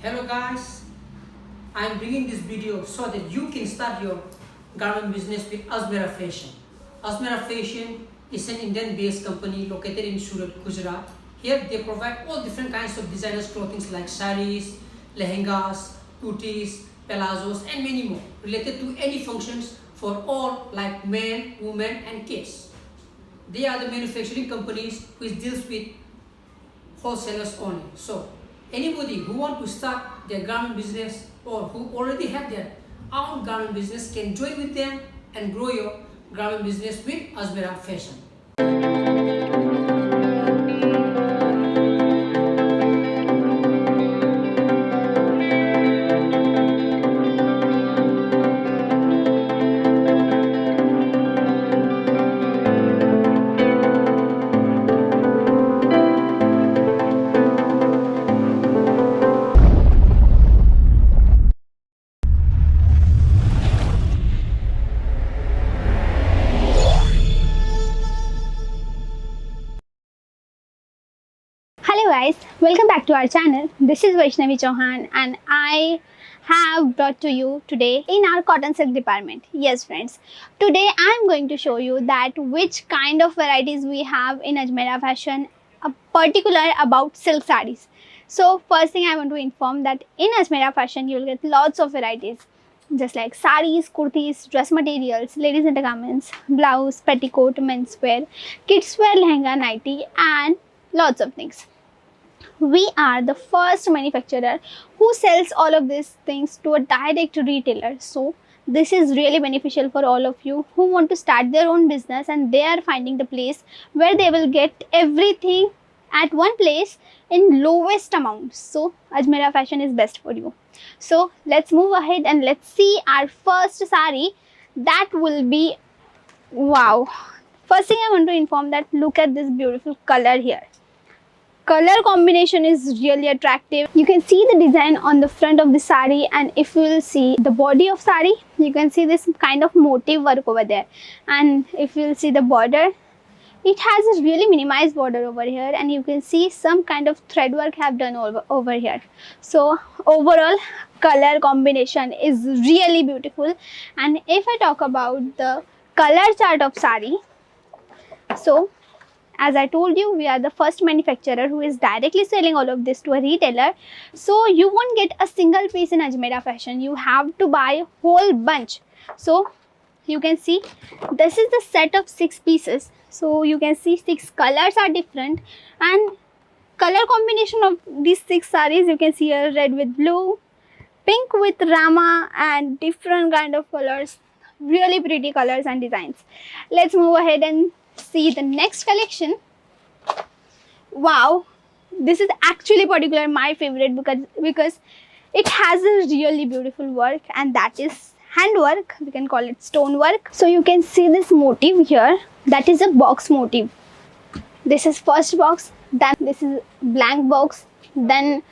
Hello guys, I am bringing this video so that you can start your garment business with Azmera Fashion. Azmera Fashion is an Indian based company located in Surat, Gujarat. Here they provide all different kinds of designers clothing like saris, lehengas, kurtis, palazzos and many more related to any functions for all like men, women and kids. They are the manufacturing companies which deals with wholesalers only. So anybody who want to start their garment business or who already have their own garment business can join with them and grow your garment business with Azmera Fashion. Hello guys, welcome back to our channel. This is Vaishnavi Chauhan and I have brought to you today in our cotton silk department. Yes friends, today I am going to show you that which kind of varieties we have in Azmera Fashion, particular about silk sarees. So first thing I want to inform that in Azmera Fashion you will get lots of varieties just like sarees, kurtis, dress materials, ladies undergarments, blouse, petticoat, menswear, kids wear, lehenga, nighty and lots of things. We are the first manufacturer who sells all of these things to a direct retailer. So this is really beneficial for all of you who want to start their own business and they are finding the place where they will get everything at one place in lowest amount. So Azmera Fashion is best for you. So let's move ahead and let's see our first saree. That will be wow. First thing I want to inform that look at this beautiful color here. Color combination is really attractive. You can see the design on the front of the sari, and if you will see the body of sari, you can see this kind of motif work over there. And if you will see the border, it has a really minimized border over here, and you can see some kind of thread work have done over here. So overall color combination is really beautiful. And if I talk about the color chart of sari, so as I told you, we are the first manufacturer who is directly selling all of this to a retailer. So you won't get a single piece in Azmera Fashion. You have to buy a whole bunch. So you can see this is the set of 6 pieces. So you can see 6 colors are different and color combination of these 6 sarees. You can see a red with blue, pink with rama and different kind of colors. Really pretty colors and designs. Let's move ahead and see the next collection. Wow, this is actually particular my favorite because it has a really beautiful work, and that is handwork. We can call it stone work. So you can see this motif here, that is a box motif. This is first box, then this is blank box, then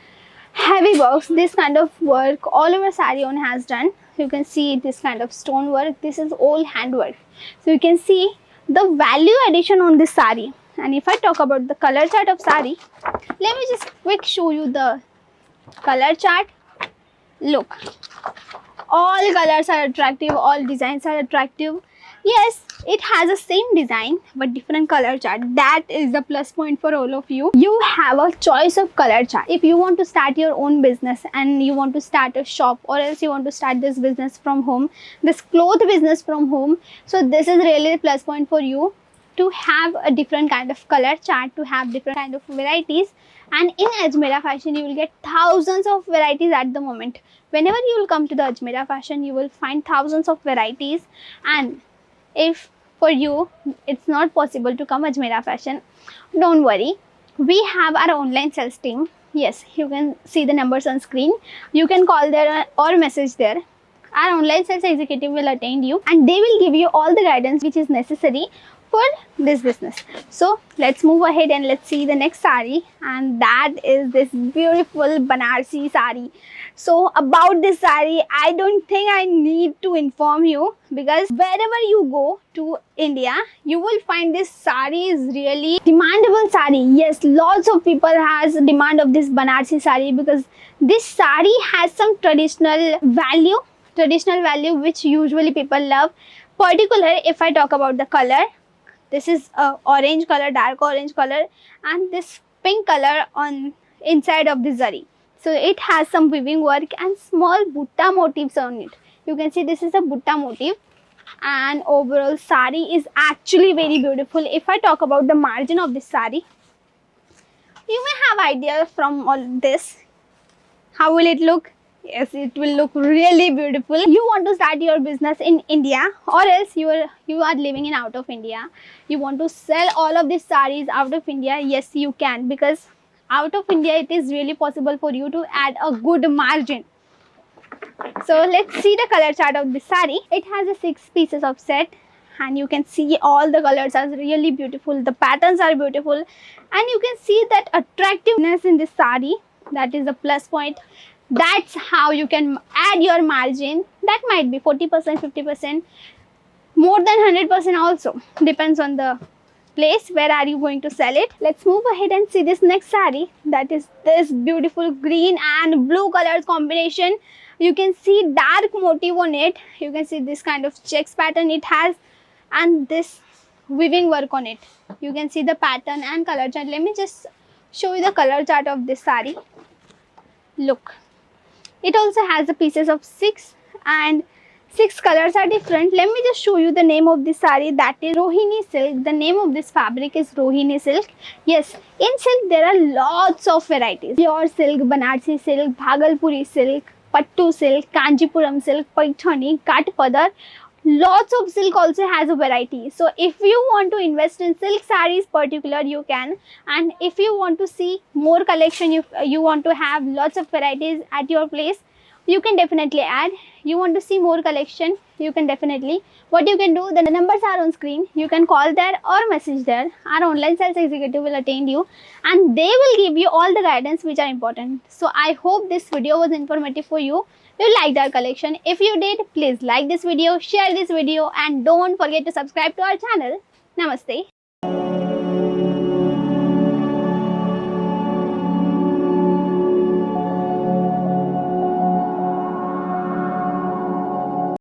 heavy box. This kind of work all over sari on has done. You can see this kind of stone work. This is all handwork. So you can see the value addition on this sari. And if I talk about the color chart of sari, let me just quick show you the color chart. Look, all colors are attractive, all designs are attractive. Yes, it has the same design but different color chart. That is the plus point for all of you. You have a choice of color chart. If you want to start your own business and you want to start a shop, or else you want to start this business from home, this cloth business from home, so this is really a plus point for you to have a different kind of color chart, to have different kind of varieties. And in Azmera Fashion you will get thousands of varieties at the moment. Whenever you will come to the Azmera Fashion, you will find thousands of varieties. And if for you it's not possible to come Azmera Fashion, don't worry, we have our online sales team. Yes, you can see the numbers on screen. You can call there or message there. Our online sales executive will attend you and they will give you all the guidance which is necessary for this business. So let's move ahead and let's see the next sari, and that is this beautiful Banarsi sari. So about this sari, I don't think I need to inform you, because wherever you go to India, you will find this sari is really demandable sari. Yes, lots of people has demand of this Banarsi sari, because this sari has some traditional value which usually people love. Particular, if I talk about the color, this is a orange color, dark orange color, and this pink color on inside of the zari. So it has some weaving work and small butta motifs on it. You can see this is a butta motif, and overall sari is actually very beautiful. If I talk about the margin of this sari, you may have idea from all this. How will it look? Yes, it will look really beautiful. You want to start your business in India, or else you are living in out of India. You want to sell all of these saris out of India. Yes, you can, because out of India it is really possible for you to add a good margin. So let's see the color chart of this sari. It has a 6 pieces of set, and you can see all the colors are really beautiful. The patterns are beautiful, and you can see that attractiveness in this sari. That is a plus point. That's how you can add your margin. That might be 40%, 50%, more than 100% also. Depends on the place where are you going to sell it. Let's move ahead and see this next sari. That is this beautiful green and blue colors combination. You can see dark motif on it. You can see this kind of checks pattern it has, and this weaving work on it. You can see the pattern and color chart. Let me just show you the color chart of this sari. Look, it also has the pieces of 6, and 6 colors are different. Let me just show you the name of this sari. That is Rohini silk. The name of this fabric is Rohini silk. Yes, in silk there are lots of varieties. Pure silk, Banarsi silk, Bhagalpuri silk, Pattu silk, Kanjipuram silk, Paithani, Katpadar. Lots of silk also has a variety. So if you want to invest in silk saris particular, you can. And if you want to see more collection, you want to have lots of varieties at your place, you can definitely add. You want to see more collection, you can definitely. What you can do, the numbers are on screen. You can call there or message there. Our online sales executive will attend you, and they will give you all the guidance which are important. So I hope this video was informative for you. You liked our collection. If you did, please like this video, share this video, and don't forget to subscribe to our channel. Namaste.